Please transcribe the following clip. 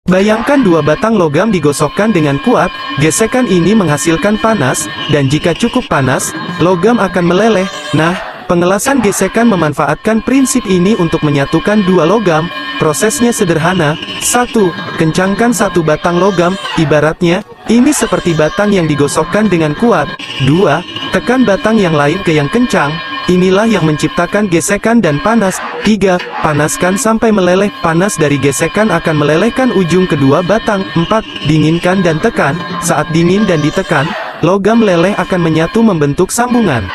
Bayangkan dua batang logam digosokkan dengan kuat, gesekan ini menghasilkan panas, dan jika cukup panas, logam akan meleleh. Nah, pengelasan gesekan memanfaatkan prinsip ini untuk menyatukan dua logam. Prosesnya sederhana. 1. Kencangkan satu batang logam, ibaratnya, ini seperti batang yang digosokkan dengan kuat. 2. Tekan batang yang lain ke yang kencang. Inilah yang menciptakan gesekan dan panas. 3. Panaskan sampai meleleh. Panas dari gesekan akan melelehkan ujung kedua batang. 4. Dinginkan dan tekan. Saat dingin dan ditekan, logam leleh akan menyatu membentuk sambungan.